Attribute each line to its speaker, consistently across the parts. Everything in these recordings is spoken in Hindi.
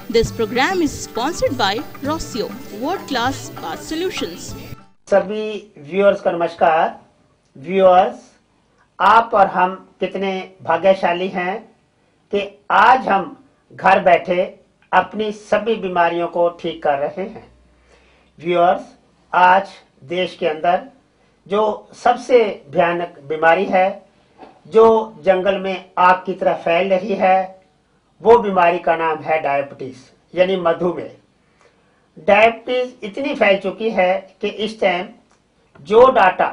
Speaker 1: This program is sponsored by Rossio, World Class Bath Solutions.
Speaker 2: सभी व्यूअर्स का नमस्कार। व्यूअर्स, आप और हम कितने भाग्यशाली हैं कि आज हम घर बैठे अपनी सभी बीमारियों को ठीक कर रहे हैं। व्यूअर्स, आज देश के अंदर जो सबसे भयानक बीमारी है, जो जंगल में आग की तरह फैल रही है, वो बीमारी का नाम है डायबिटीज यानी मधुमेह। डायबिटीज इतनी फैल चुकी है कि इस टाइम जो डाटा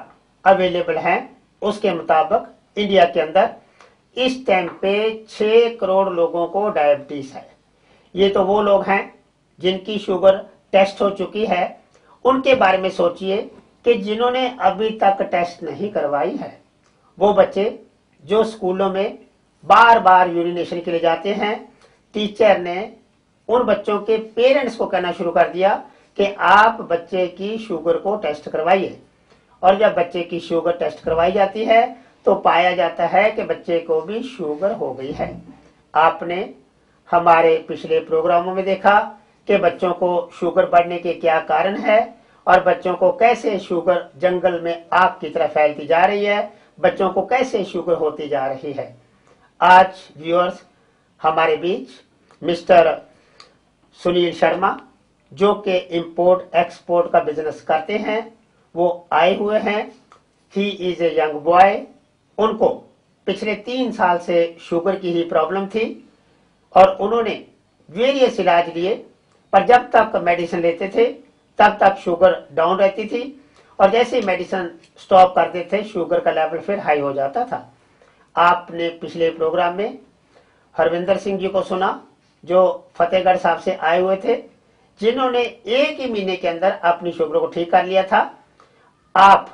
Speaker 2: अवेलेबल है उसके मुताबिक इंडिया के अंदर इस टाइम पे 6 करोड़ लोगों को डायबिटीज है। ये तो वो लोग हैं जिनकी शुगर टेस्ट हो चुकी है। उनके बारे में सोचिए कि जिन्होंने अभी तक टेस्ट नहीं करवाई है। वो बच्चे जो स्कूलों में बार बार यूरिनेशन के लिए जाते हैं, टीचर ने उन बच्चों के पेरेंट्स को कहना शुरू कर दिया कि आप बच्चे की शुगर को टेस्ट करवाइए। और जब बच्चे की शुगर टेस्ट करवाई जाती है तो पाया जाता है कि बच्चे को भी शुगर हो गई है। आपने हमारे पिछले प्रोग्रामों में देखा कि बच्चों को शुगर बढ़ने के क्या कारण है और बच्चों को कैसे शुगर जंगल में आग की तरह फैलती जा रही है, बच्चों को कैसे शुगर होती जा रही है। आज व्यूअर्स, हमारे बीच मिस्टर सुनील शर्मा जो कि इंपोर्ट एक्सपोर्ट का बिजनेस करते हैं, वो आए हुए हैं। He is a young boy. उनको पिछले 3 साल से शुगर की ही प्रॉब्लम थी और उन्होंने वेरियस इलाज लिए, पर जब तक मेडिसिन लेते थे तब तक शुगर डाउन रहती थी और जैसे मेडिसिन स्टॉप करते थे शुगर का लेवल फिर हाई हो जाता था। आपने पिछले प्रोग्राम में हरविंदर सिंह जी को सुना जो फतेहगढ़ साहब से आए हुए थे, जिन्होंने 1 ही महीने के अंदर अपनी शुगर को ठीक कर लिया था। आप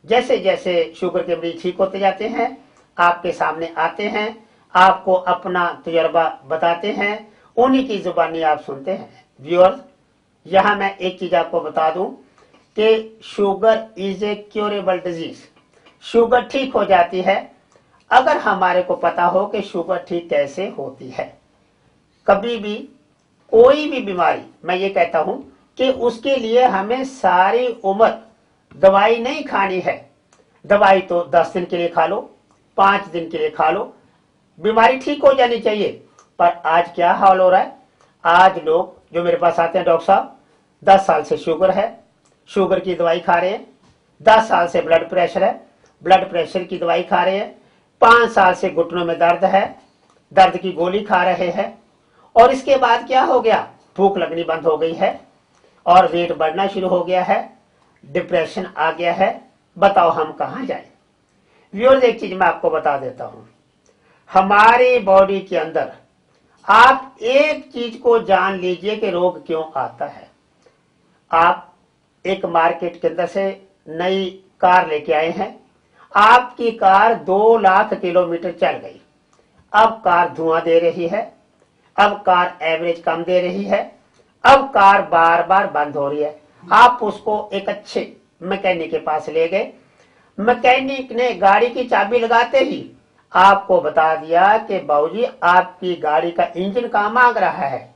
Speaker 2: जैसे जैसे शुगर के मरीज ठीक होते जाते हैं, आपके सामने आते हैं, आपको अपना तजुर्बा बताते हैं, उन्हीं की जुबानी आप सुनते हैं। व्यूअर्स, यहाँ मैं एक चीज आपको बता दूं कि sugar is a curable disease. Sugar ठीक हो जाती है अगर हमारे को पता हो कि शुगर ठीक कैसे होती है। कभी भी कोई भी बीमारी, मैं ये कहता हूं कि उसके लिए हमें सारी उम्र दवाई नहीं खानी है। दवाई तो 10 दिन के लिए खा लो, 5 दिन के लिए खा लो, बीमारी ठीक हो जानी चाहिए। पर आज क्या हाल हो रहा है, आज लोग जो मेरे पास आते हैं, डॉक्टर साहब 10 साल से शुगर है, शुगर की दवाई खा रहे हैं। 10 साल से ब्लड प्रेशर है, ब्लड प्रेशर की दवाई खा रहे हैं। 5 साल से घुटनों में दर्द है, दर्द की गोली खा रहे हैं। और इसके बाद क्या हो गया, भूख लगनी बंद हो गई है और वेट बढ़ना शुरू हो गया है, डिप्रेशन आ गया है। बताओ हम कहां जाएं। व्यूअर्स, एक चीज मैं आपको बता देता हूं, हमारी बॉडी के अंदर आप एक चीज को जान लीजिए कि रोग क्यों आता है। आप एक मार्केट के अंदर से नई कार लेके आए हैं, आपकी कार 2 लाख किलोमीटर चल गई। अब कार धुआं दे रही है, अब कार एवरेज कम दे रही है, अब कार बार बार बंद हो रही है। आप उसको एक अच्छे मैकेनिक के पास ले गए, मैकेनिक ने गाड़ी की चाबी लगाते ही आपको बता दिया कि बाबूजी आपकी गाड़ी का इंजन कहाँ मांग रहा है,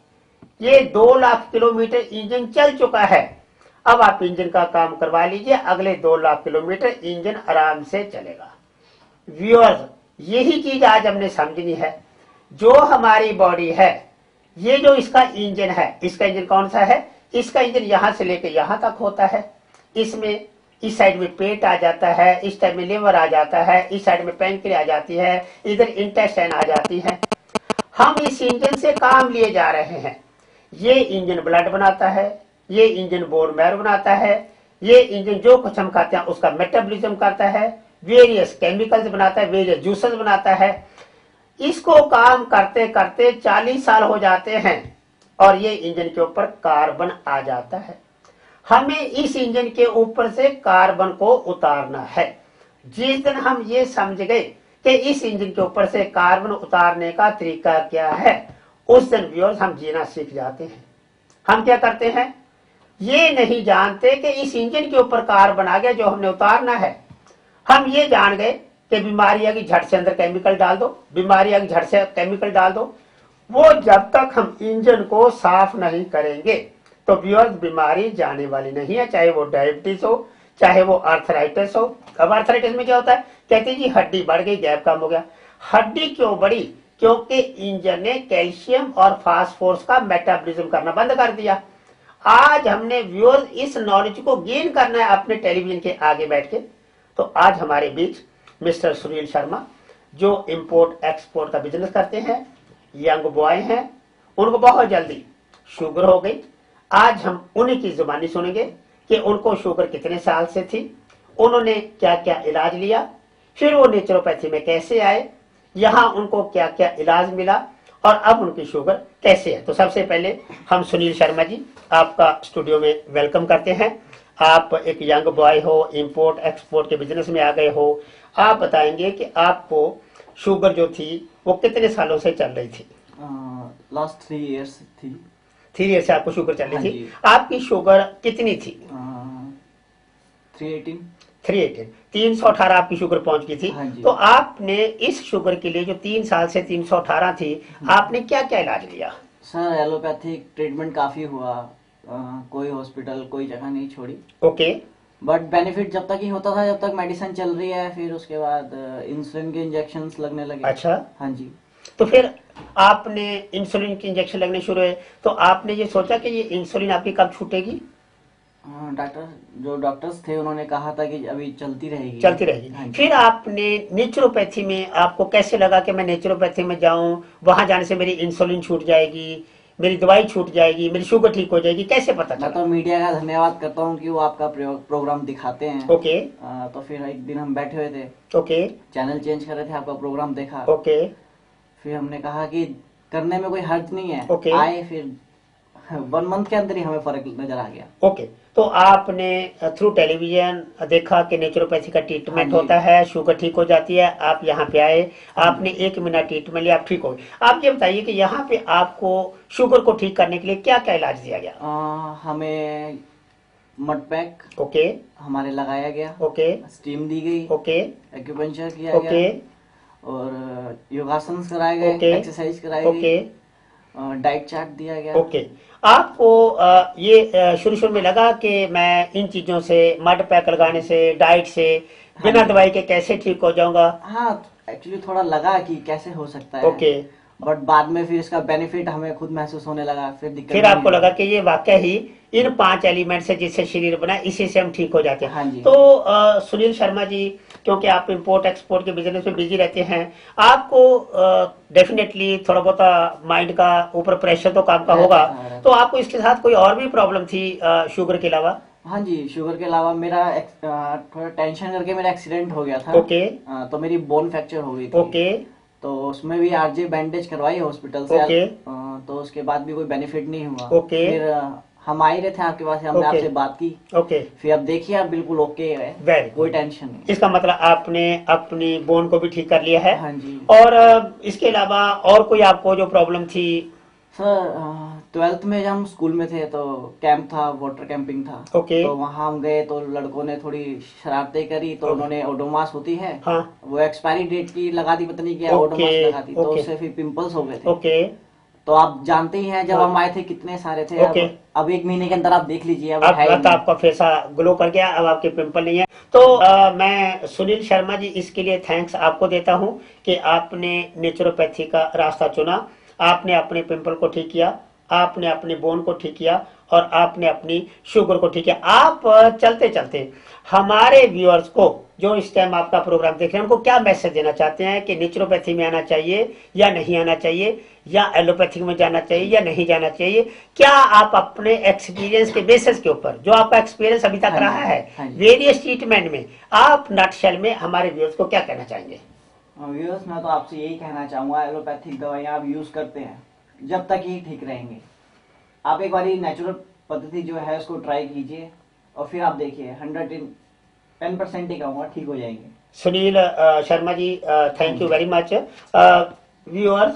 Speaker 2: ये 2 लाख किलोमीटर इंजन चल चुका है, अब आप इंजन का काम करवा लीजिए, अगले 2 लाख किलोमीटर इंजन आराम से चलेगा। व्यूअर्स, यही चीज आज हमने समझनी है। जो हमारी बॉडी है, ये जो इसका इंजन है, इसका इंजन कौन सा है, इसका इंजन यहां से लेकर यहां तक होता है। इसमें इस साइड में पेट आ जाता है, इस साइड में लिवर आ जाता है, इस साइड में पैंक्रियाज आ जाती है, इधर इंटेस्टाइन आ जाती है। हम इस इंजन से काम लिए जा रहे हैं। ये इंजन ब्लड बनाता है, ये इंजन बोन मैरो बनाता है, ये इंजन जो कुछ हम खाते हैं उसका मेटाबॉलिज्म करता है, वेरियस केमिकल्स बनाता है, वेरियस जूसेस बनाता है। इसको काम करते करते 40 साल हो जाते हैं और ये इंजन के ऊपर कार्बन आ जाता है। हमें इस इंजन के ऊपर से कार्बन को उतारना है। जिस दिन हम ये समझ गए कि इस इंजन के ऊपर से कार्बन उतारने का तरीका क्या है, उस दिन व्यूअर्स हम जीना सीख जाते हैं। हम क्या करते हैं, ये नहीं जानते कि इस इंजन के ऊपर कार्बन आ गया जो हमने उतारना है। हम ये जान गए कि बीमारी आ गई, झट से अंदर केमिकल डाल दो, बीमारी आ गई, झट से केमिकल डाल दो। वो जब तक हम इंजन को साफ नहीं करेंगे तो व्यूअर्स बीमारी जाने वाली नहीं है, चाहे वो डायबिटीज हो, चाहे वो आर्थराइटिस हो। अब आर्थराइटिस में क्या होता है, कहते हैं जी हड्डी बढ़ गई, गैप कम हो गया। हड्डी क्यों बढ़ी, क्योंकि इंजन ने कैल्शियम और फास्फोरस का मेटाबॉलिज्म करना बंद कर दिया। आज हमने व्यूअर्स इस नॉलेज को गेन करना है अपने टेलीविजन के आगे बैठ के। तो आज हमारे बीच मिस्टर सुनील शर्मा, जो इंपोर्ट एक्सपोर्ट का बिजनेस करते हैं, यंग बॉय हैं, उनको बहुत जल्दी शुगर हो गई। आज हम उन्हीं की जुबानी सुनेंगे कि उनको शुगर कितने साल से थी, उन्होंने क्या क्या इलाज लिया, फिर वो नेचुरोपैथी में कैसे आए, यहाँ उनको क्या क्या इलाज मिला और अब उनकी शुगर कैसे है। तो सबसे पहले हम सुनील शर्मा जी आपका स्टूडियो में वेलकम करते हैं। आप एक यंग बॉय हो, इंपोर्ट एक्सपोर्ट के बिजनेस में आ गए हो। आप बताएंगे कि आपको शुगर जो थी वो कितने सालों से चल रही थी?
Speaker 3: लास्ट 3 इयर्स थी।
Speaker 2: 3 ईयर से आपको शुगर चल रही
Speaker 3: हाँ
Speaker 2: थी।
Speaker 3: जी।
Speaker 2: आपकी शुगर कितनी थी?
Speaker 3: 318।
Speaker 2: 318, 318 आपकी शुगर पहुंच गई थी।
Speaker 3: हाँ जी।
Speaker 2: तो आपने इस शुगर के लिए जो 3 साल से 318 थी, आपने क्या क्या इलाज लिया?
Speaker 3: सर एलोपैथिक ट्रीटमेंट काफी हुआ, कोई हॉस्पिटल कोई जगह नहीं छोड़ी।
Speaker 2: ओके।
Speaker 3: बट बेनिफिट जब तक ही होता था जब तक मेडिसिन चल रही है, फिर उसके बाद इंसुलिन के इंजेक्शंस लगने लगे।
Speaker 2: अच्छा।
Speaker 3: हाँ जी।
Speaker 2: तो फिर आपने इंसुलिन के इंजेक्शन लगने शुरू हुए, तो आपने ये सोचा कि ये इंसुलिन आपकी कब छूटेगी?
Speaker 3: डॉक्टर्स थे उन्होंने कहा था कि अभी चलती रहेगी।
Speaker 2: चलती रहेगी।
Speaker 3: हाँ जी।
Speaker 2: फिर आपने नेचुरोपैथी में, आपको कैसे लगा कि मैं नेचुरोपैथी में जाऊं, वहां जाने से मेरी इंसुलिन छूट जाएगी, मेरी दवाई छूट जाएगी, मेरी शुगर ठीक हो जाएगी, कैसे पता
Speaker 3: मैं
Speaker 2: चला?
Speaker 3: तो मीडिया का धन्यवाद करता हूँ कि वो आपका प्रोग्राम दिखाते हैं।
Speaker 2: ओके।
Speaker 3: तो फिर एक दिन हम बैठे हुए थे,
Speaker 2: ओके।
Speaker 3: चैनल चेंज कर रहे थे, आपका प्रोग्राम देखा।
Speaker 2: ओके।
Speaker 3: फिर हमने कहा कि करने में कोई हर्ज नहीं है।
Speaker 2: ओके।
Speaker 3: आए फिर 1 मंथ के अंदर ही हमें फर्क नजर आ गया।
Speaker 2: ओके। तो आपने थ्रू टेलीविजन देखा कि नेचुरोपैथी का ट्रीटमेंट
Speaker 3: हाँ जी।
Speaker 2: होता है, शुगर ठीक हो जाती है, आप यहाँ पे आए, आपने 1 महीना ट्रीटमेंट लिया, आप ठीक हो गए। आप ये बताइए कि यहाँ पे आपको शुगर को ठीक करने के लिए क्या क्या इलाज दिया गया?
Speaker 3: हमें मड पैक
Speaker 2: ओके।
Speaker 3: हमारे लगाया गया।
Speaker 2: ओके।
Speaker 3: स्टीम दी गई।
Speaker 2: ओके।
Speaker 3: एक्यूपंक्चर किया
Speaker 2: ओके।
Speaker 3: गया और योगासन कराए गए।
Speaker 2: ओके।
Speaker 3: एक्सरसाइज कराई
Speaker 2: ओके।
Speaker 3: गई। डाइट चार्ट दिया गया।
Speaker 2: ओके। आपको ये शुरू शुरू में लगा कि मैं इन चीजों से, मड पैक लगाने से, डाइट से, बिना
Speaker 3: हाँ जी।
Speaker 2: दवाई के कैसे ठीक हो जाऊंगा?
Speaker 3: हाँ, एक्चुअली थोड़ा लगा कि कैसे हो सकता है।
Speaker 2: ओके।
Speaker 3: बट बाद में फिर इसका बेनिफिट हमें खुद महसूस होने लगा। फिर दिक्कत
Speaker 2: फिर
Speaker 3: नहीं
Speaker 2: आपको
Speaker 3: हुई।
Speaker 2: लगा कि ये वाकई ही इन 5 एलिमेंट से जिससे शरीर बना, इसी से हम ठीक हो जाते हैं।
Speaker 3: हाँ जी।
Speaker 2: तो सुनील शर्मा जी, क्योंकि आप इंपोर्ट एक्सपोर्ट के बिजनेस में बिजी रहते हैं, आपको डेफिनेटली थोड़ा बहुत माइंड का ऊपर प्रेशर तो काम का होगा।
Speaker 3: रहता।
Speaker 2: तो आपको इसके साथ कोई और भी प्रॉब्लम थी शुगर के अलावा?
Speaker 3: हाँ जी, शुगर के अलावा मेरा थोड़ा टेंशन करके मेरा एक्सीडेंट हो गया था।
Speaker 2: ओके।
Speaker 3: तो मेरी बोन फ्रैक्चर हो गई थी।
Speaker 2: ओके।
Speaker 3: तो उसमें भी आरजे बैंडेज करवाई हॉस्पिटल से।
Speaker 2: ओके।
Speaker 3: तो उसके बाद भी कोई बेनिफिट नहीं हुआ।
Speaker 2: ओके।
Speaker 3: फिर हम आ ही रहे थे आपके पास, हमने
Speaker 2: ओके।
Speaker 3: आपसे बात की।
Speaker 2: ओके।
Speaker 3: फिर अब देखिए आप बिल्कुल ओके है,
Speaker 2: वेरी
Speaker 3: कोई टेंशन नहीं।
Speaker 2: इसका मतलब आपने अपनी बोन को भी ठीक कर लिया है।
Speaker 3: हाँ जी।
Speaker 2: और इसके अलावा और कोई आपको जो प्रॉब्लम थी?
Speaker 3: सर 12th में जब हम स्कूल में थे तो कैंप था, वाटर कैंपिंग था।
Speaker 2: ओके।
Speaker 3: तो वहाँ हम गए तो लड़कों ने थोड़ी शरारतें करी। तो उन्होंने ओडोमास होती है,
Speaker 2: हाँ।
Speaker 3: वो एक्सपायरी डेट की लगा दी, पता नहीं क्या
Speaker 2: ओके।
Speaker 3: ओडोमास लगा दी। तो
Speaker 2: ओके।
Speaker 3: उससे फिर पिंपल्स हो गए थे।
Speaker 2: ओके।
Speaker 3: तो आप जानते ही हैं जब
Speaker 2: हाँ।
Speaker 3: हम आए थे कितने सारे थे।
Speaker 2: ओके।
Speaker 3: अब 1 महीने के अंदर आप देख लीजिए अब है ही
Speaker 2: अब तो
Speaker 3: नहीं।
Speaker 2: आपका फेसा ग्लो कर गया, अब आपके पिंपल नहीं है। तो मैं सुनील शर्मा जी इसके लिए थैंक्स आपको देता हूं कि आपने नेचुरोपैथी का रास्ता चुना, आपने अपने पिंपल को ठीक किया, आपने अपने बोन को ठीक किया और आपने अपनी शुगर को ठीक किया। आप चलते चलते हमारे व्यूअर्स को जो इस टाइम आपका प्रोग्राम देख रहे हैं, उनको क्या मैसेज देना चाहते हैं कि नेचुरोपैथी में आना चाहिए या नहीं आना चाहिए, या एलोपैथिक में जाना चाहिए या नहीं जाना चाहिए? क्या आप अपने एक्सपीरियंस के बेसिस के ऊपर, जो आपका एक्सपीरियंस अभी तक
Speaker 3: हाँ जी,
Speaker 2: रहा है
Speaker 3: हाँ जी।
Speaker 2: वेरियस ट्रीटमेंट में, आप नटशेल में हमारे व्यूअर्स को क्या कहना चाहेंगे?
Speaker 3: व्यूअर्स, मैं तो आपसे यही कहना चाहूंगा, एलोपैथिक दवाइयाँ आप यूज करते हैं जब तक ही ठीक रहेंगे। आप एक बारी नेचुरल पद्धति जो है उसको ट्राई कीजिए और फिर आप देखिए 110% ही कहूँगा ठीक हो जाएंगे।
Speaker 2: Sunil Sharma ji, thank you very much. Viewers,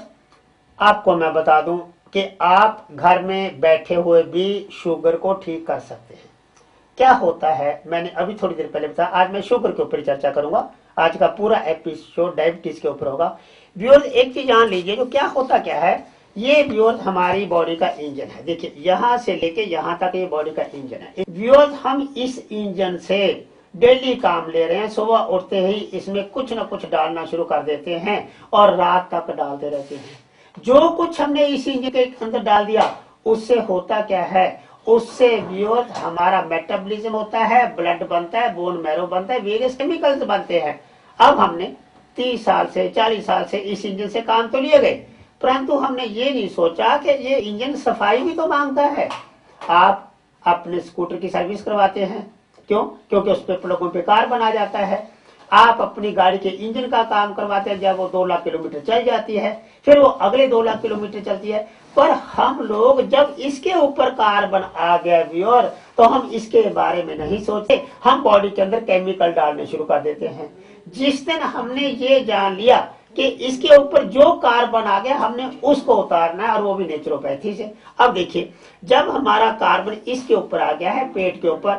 Speaker 2: आपको मैं बता दूं कि आप घर में बैठे हुए भी शुगर को ठीक कर सकते हैं। क्या होता है, मैंने अभी थोड़ी देर पहले बताया, आज मैं शुगर के ऊपर चर्चा करूंगा। आज का पूरा एपिसोड डायबिटीज के ऊपर होगा। व्यूअर्स, एक चीज जान लीजिए, जो क्या होता क्या है ये व्यूअर्स हमारी बॉडी का इंजन है। देखिए यहाँ से लेके यहाँ तक ये बॉडी का इंजन है। व्यूअर्स हम इस इंजन से डेली काम ले रहे हैं। सुबह उठते ही इसमें कुछ ना कुछ डालना शुरू कर देते हैं और रात तक डालते रहते हैं। जो कुछ हमने इस इंजन के अंदर डाल दिया उससे होता क्या है, उससे व्यूअर्स हमारा मेटाबॉलिज्म होता है, ब्लड बनता है, बोन मैरो बनता है, वेरियस केमिकल्स बनते हैं। अब हमने 30 साल से 40 साल से इस इंजन से काम तो लिए गए, परंतु हमने ये नहीं सोचा कि ये इंजन सफाई भी तो मांगता है। आप अपने स्कूटर की सर्विस करवाते हैं, क्यों? क्योंकि उस पर प्लगों पे कार्बन आ जाता है। आप अपनी गाड़ी के इंजन का काम करवाते हैं, जब वो 2 लाख किलोमीटर चल जाती है, फिर वो अगले 2 लाख किलोमीटर चलती है। पर हम लोग जब इसके ऊपर कार्बन आ गया व्यूअर, तो हम इसके बारे में नहीं सोचे, हम बॉडी के अंदर केमिकल डालने शुरू कर देते हैं। जिस दिन हमने ये जान लिया कि इसके ऊपर जो कार्बन आ गया हमने उसको उतारना है, और वो भी नेचुरोपैथी से। अब देखिए, जब हमारा कार्बन इसके ऊपर आ गया है, पेट के ऊपर,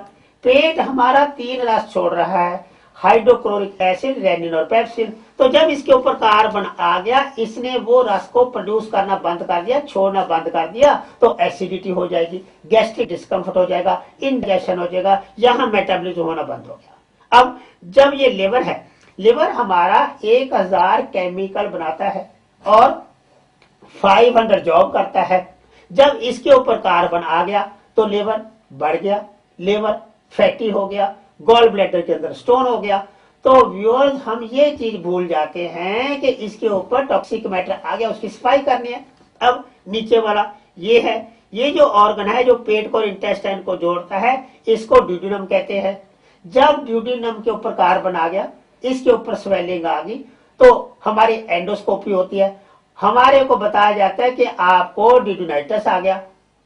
Speaker 2: पेट हमारा 3 रस छोड़ रहा है, हाइड्रोक्लोरिक एसिड, रेनिन और पेप्सिन। तो जब इसके ऊपर कार्बन आ गया, इसने वो रस को प्रोड्यूस करना बंद कर दिया, छोड़ना बंद कर दिया, तो एसिडिटी हो जाएगी, गैस्ट्रिक डिस्कम्फर्ट हो जाएगा, इंडाइजेशन हो जाएगा, यहाँ मेटाबॉलिज्म होना बंद हो गया। अब जब ये लिवर है, लिवर हमारा 1000 केमिकल बनाता है और 500 जॉब करता है। जब इसके ऊपर कार्बन आ गया तो लिवर बढ़ गया, लिवर फैटी हो गया, गॉल ब्लैडर के अंदर स्टोन हो गया। तो व्यूअर्स हम ये चीज भूल जाते हैं कि इसके ऊपर टॉक्सिक मैटर आ गया, उसकी सफाई करनी है। अब नीचे वाला ये है, ये जो ऑर्गन है जो पेट को इंटेस्टाइन को जोड़ता है, इसको ड्यूडेनम कहते हैं। जब ड्यूडेनम के ऊपर कार्बन आ गया, इसके ऊपर स्वेलिंग आ गई, तो हमारी एंडोस्कोपी होती है, हमारे को बताया जाता है कि आपको ड्यूडेनाइटिस आ गया।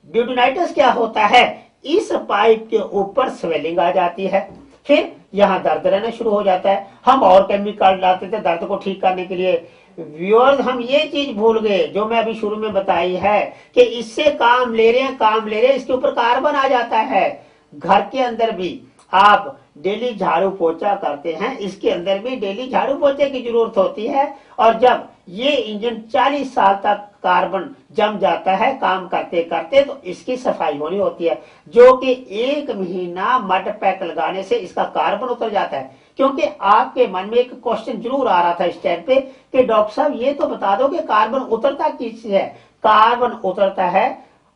Speaker 2: ड्यूडेनाइटिस क्या होता है, इस पाइप के ऊपर स्वेलिंग आ जाती है, फिर यहाँ दर्द रहना शुरू हो जाता है। हम और केमिकल डालते थे दर्द को ठीक करने के लिए। व्यूअर्स हम ये चीज भूल गए जो मैं अभी शुरू में बताई है कि इससे काम ले रहे हैं, इसके ऊपर कार्बन आ जाता है। घर के अंदर भी आप डेली झाड़ू पोछा करते हैं, इसके अंदर भी डेली झाड़ू पोछे की जरूरत होती है। और जब ये इंजन 40 साल तक कार्बन जम जाता है काम करते करते, तो इसकी सफाई होनी होती है, जो कि 1 महीना मड पैक लगाने से इसका कार्बन उतर जाता है। क्योंकि आपके मन में एक क्वेश्चन जरूर आ रहा था इस टाइम पे कि डॉक्टर साहब ये तो बता दो कि कार्बन उतरता किससे है। कार्बन उतरता है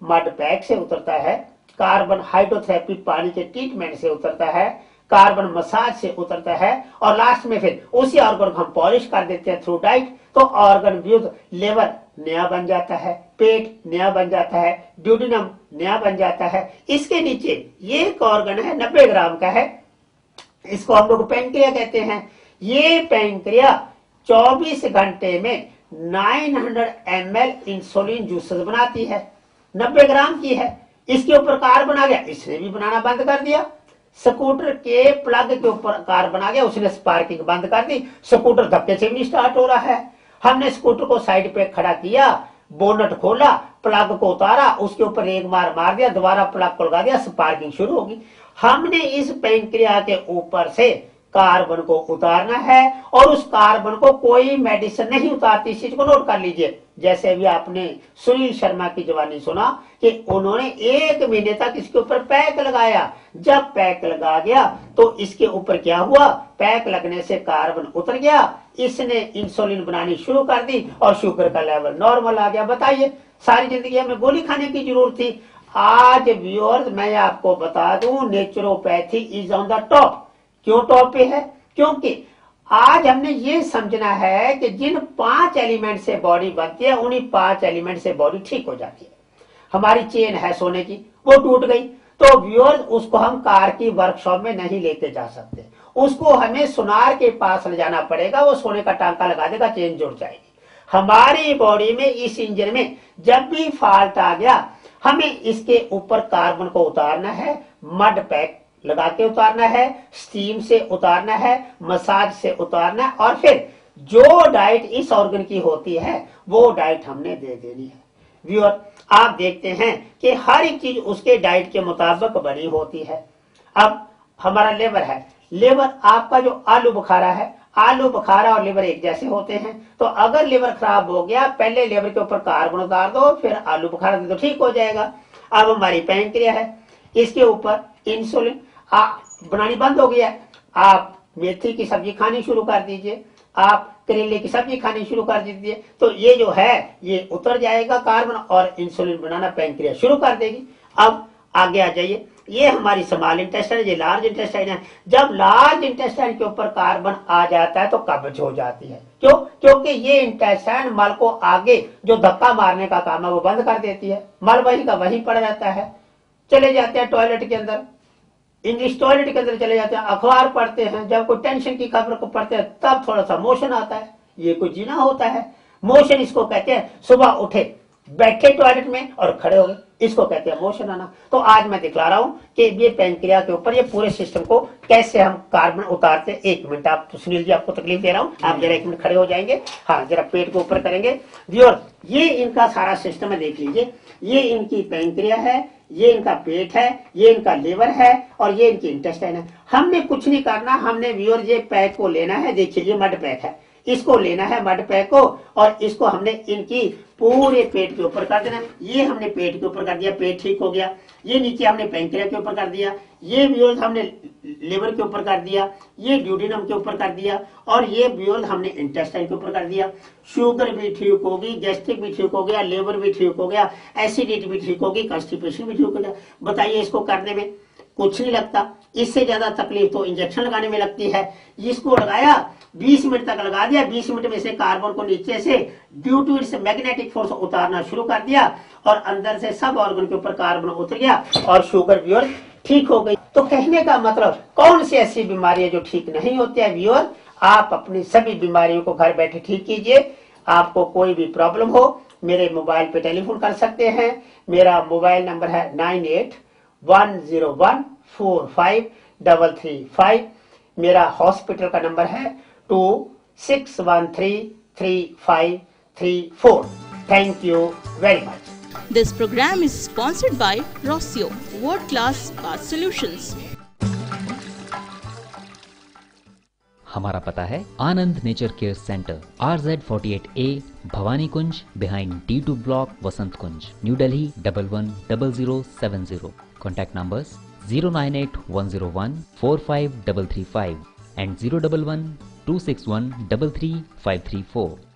Speaker 2: मड पैक से, उतरता है कार्बन हाइड्रोथेरेपी पानी के ट्रीटमेंट से उतरता है, कार्बन मसाज से उतरता है, और लास्ट में फिर उसी ऑर्गन को हम पॉलिश कर देते हैं थ्रू डाइट। तो ऑर्गन व्यूज, लिवर नया बन जाता है, पेट नया बन जाता है, ड्यूडेनम नया बन जाता है। इसके नीचे ये एक ऑर्गन है 90 ग्राम का है, इसको हम लोग पैंक्रिया कहते हैं। ये पैंक्रिया 24 घंटे में 900 ml इंसुलिन जूसेस बनाती है, 90 ग्राम की है। इसके ऊपर कार्बन आ गया, इसने भी बनाना बंद कर दिया। स्कूटर के प्लग के ऊपर कार्बन आ गया, उसने स्पार्किंग बंद कर दी, स्कूटर धक्के से भी नहीं स्टार्ट हो रहा है। हमने स्कूटर को साइड पे खड़ा किया, बोनट खोला, प्लग को उतारा, उसके ऊपर एक मार दिया, दोबारा प्लग को लगा दिया, स्पार्किंग शुरू होगी। हमने इस पैंक्रिया के ऊपर से कार्बन को उतारना है, और उस कार्बन को कोई मेडिसिन नहीं उतारती। इस चीज को नोट कर लीजिए। जैसे अभी आपने सुनील शर्मा की जवानी सुना कि उन्होंने 1 महीने तक इसके ऊपर पैक लगाया। जब पैक लगा गया तो इसके ऊपर क्या हुआ, पैक लगने से कार्बन उतर गया, इसने इंसुलिन बनानी शुरू कर दी और शुगर का लेवल नॉर्मल आ गया। बताइए, सारी जिंदगी हमें गोली खाने की जरूरत थी। आज व्यूअर्स मैं आपको बता दूं, naturopathy is on the top. क्यों टॉप पे है? क्योंकि आज हमने ये समझना है कि जिन 5 एलिमेंट से बॉडी बनती है, उन्हीं 5 एलिमेंट से बॉडी ठीक हो जाती है। हमारी चेन है सोने की, वो टूट गई, तो व्यूअर्स उसको हम कार की वर्कशॉप में नहीं लेके जा सकते, उसको हमें सुनार के पास ले जाना पड़ेगा, वो सोने का टांका लगा देगा, चेन जुड़ जाएगी। हमारी बॉडी में इस इंजन में जब भी फॉल्ट आ गया, हमें इसके ऊपर कार्बन को उतारना है, मड पैक लगा के उतारना है, स्टीम से उतारना है, मसाज से उतारना है, और फिर जो डाइट इस ऑर्गन की होती है वो डाइट हमने दे देनी है। व्यूअर आप देखते हैं कि हर एक चीज उसके डाइट के मुताबिक बनी होती है। अब हमारा लेवर है, लेवर आपका जो आलू बुखारा है, आलू बुखारा और लिवर एक जैसे होते हैं, तो अगर लिवर खराब हो गया पहले लिवर के ऊपर कार्बन उतार दो फिर आलू बुखारा दे दो, ठीक हो जाएगा। अब हमारी पैंक्रिया है, इसके ऊपर इंसुलिन बनानी बंद हो गया है, आप मेथी की सब्जी खानी शुरू कर दीजिए, आप करेले की सब्जी खानी शुरू कर दीजिए, तो ये जो है ये उतर जाएगा कार्बन और इंसुलिन बनाना पैंक्रिया शुरू कर देगी। अब आगे आ जाइए, ये हमारी स्मॉल इंटेस्टाइन, ये लार्ज इंटेस्टाइन है। जब लार्ज इंटेस्टाइन के ऊपर कार्बन आ जाता है तो कब्ज हो जाती है। क्यों? क्योंकि ये इंटेस्टाइन मल को आगे जो धक्का मारने का काम है वो बंद कर देती है, मल वहीं का वहीं पड़ रहता है। चले जाते हैं टॉयलेट के अंदर, इंग्लिश टॉयलेट के अंदर चले जाते हैं, अखबार पढ़ते हैं, जब कोई टेंशन की खबर को पढ़ते हैं तब थोड़ा सा मोशन आता है, ये कोई जीना होता है। मोशन इसको कहते हैं, सुबह उठे बैठे टॉयलेट में और खड़े हो गए, इसको कहते हैं मोशन आना। तो आज मैं दिखला रहा हूं कि ये पैंक्रिया के ऊपर ये पूरे सिस्टम को कैसे हम कार्बन उतारते हैं। एक मिनट, आप सुनील जी आपको तकलीफ दे रहा हूं, आप जरा एक मिनट खड़े हो जाएंगे, हाँ जरा पेट को ऊपर करेंगे। व्यूअर, ये इनका सारा सिस्टम है, देख लीजिए, ये इनकी पैंक्रिया है, ये इनका पेट है, ये इनका लिवर है और ये इनकी इंटेस्टाइन है। हमने कुछ नहीं करना, हमने व्यूअर ये पैक को लेना है, देखिए ये मड पैक है, इसको लेना है मड पैक को और इसको हमने इनकी पूरे पेट के ऊपर कर देना। ये हमने पेट के ऊपर कर दिया, पेट ठीक हो गया। ये नीचे हमने पैंक्रिया के ऊपर कर दिया, ये व्यूअर हमने लिवर के ऊपर कर दिया, ये ड्यूडेनम के ऊपर कर दिया और ये व्यूअर हमने इंटेस्टाइन के ऊपर कर दिया। शुगर भी ठीक होगी, गैस्ट्रिक भी ठीक हो गया, लिवर भी ठीक हो गया, एसिडिटी भी ठीक होगी, कॉन्स्टिपेशन भी ठीक हो गया। बताइए, इसको करने में कुछ नहीं लगता, इससे ज्यादा तकलीफ तो इंजेक्शन लगाने में लगती है। इसको लगाया 20 मिनट तक लगा दिया, 20 मिनट में से कार्बन को नीचे से due to its magnetic force उतारना शुरू कर दिया और अंदर से सब ऑर्गन के ऊपर कार्बन उतर गया और शुगर व्यूअर ठीक हो गई। तो कहने का मतलब कौन सी ऐसी बीमारी है जो ठीक नहीं होती है व्यूअर, आप अपनी सभी बीमारियों को घर बैठे ठीक कीजिए। आपको कोई भी प्रॉब्लम हो मेरे मोबाइल पे टेलीफोन कर सकते हैं। मेरा मोबाइल नंबर है 9810145335। मेरा हॉस्पिटल का नंबर है 26133534। Thank you very much.
Speaker 1: This program is sponsored by Rossio, World Class Bath Solutions.
Speaker 4: हमारा पता है Anand nature care centre, RZ48A, Bhawani Kunj, behind D2 block, Vasant Kunj, new Delhi 110070। Contact numbers 09810145335 and 01126133534।